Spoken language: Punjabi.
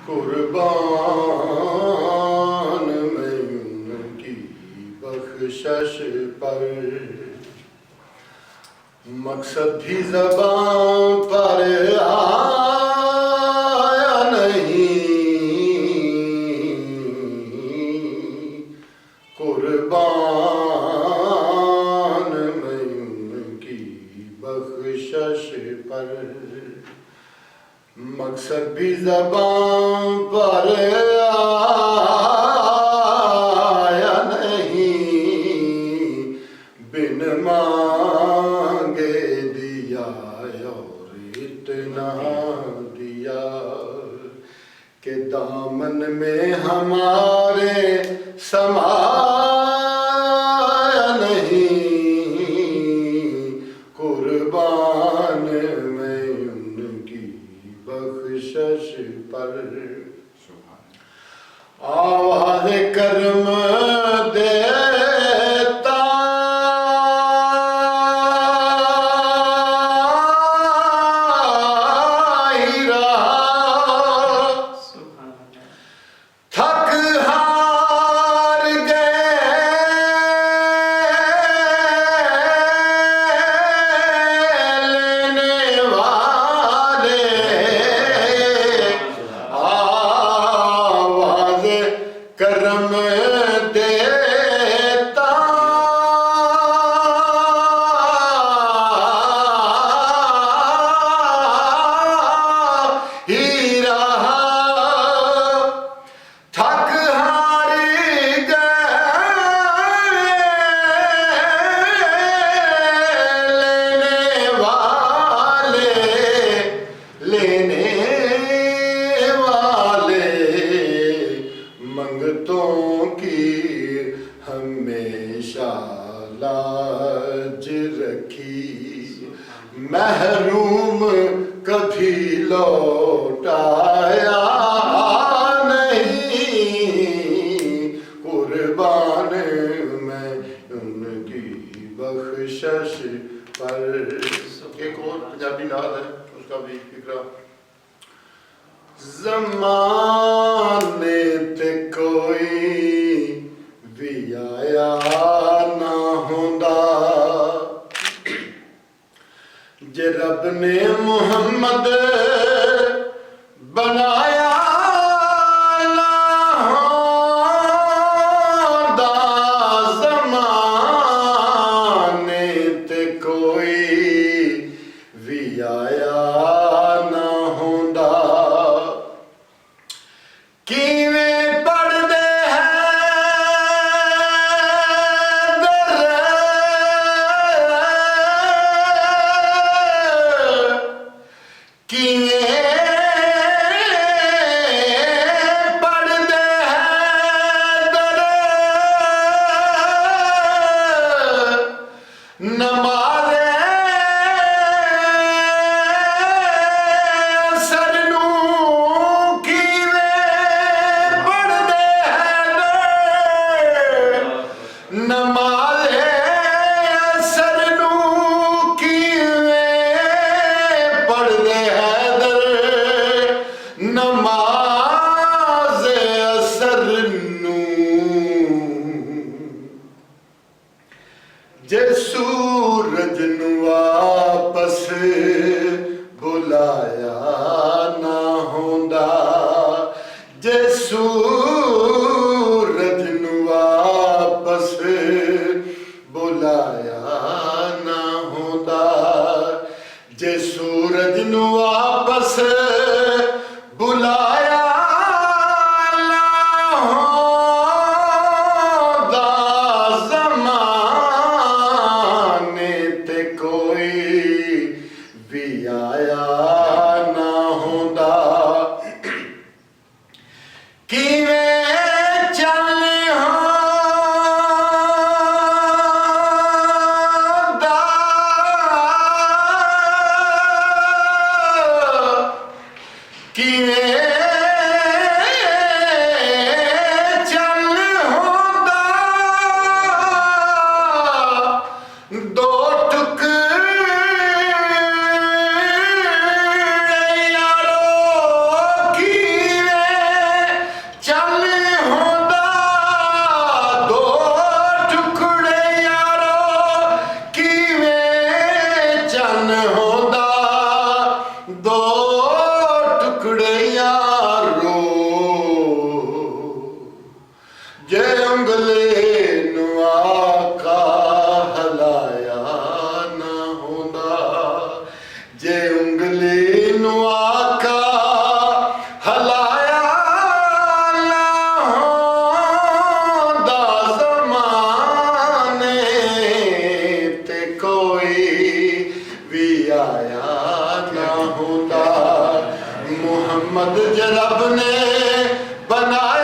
قربان میں ان کی بخشش پر، مقصد بھی زبان پر آیا نہیں، قربان میں ان کی بخشش پر، مقصد بھی زبان پر آیا نہیں، بن مانگے دیا اور اتنا دیا کہ دامن میں ہمارے سمایا نہیں، قربان میں ان کی بخشش پر، آواز کرم دیتا ہی رہا، تھک ہار گئے لینے والے، آواز کرم دیتا ہی رہا، تھک ہار گئے لینے والے، منگتوں کی ہمیشہ لاج رکھی، محروم کبھی لوٹایا نہیں، قربان میں ان کی بخشش پر۔ ایک اور پنجابی نعت ہے، اس کا بھی فکرہ، زمانے تے کوئی بھی آیا نہ ہوندا، جے رب نے محمد بنایا نہ ہوندا، زمانے تے کوئی بھی آیا نہ ہوندا، کیویں پڑھدے جے سورج نو واپس بلایا نہ ہوندا، جے سورج نو واپس بلایا نہ ہوندا، جے سورج نو واپس بلایا آیا نہ ہوندا، کی خود جو رب نے بنا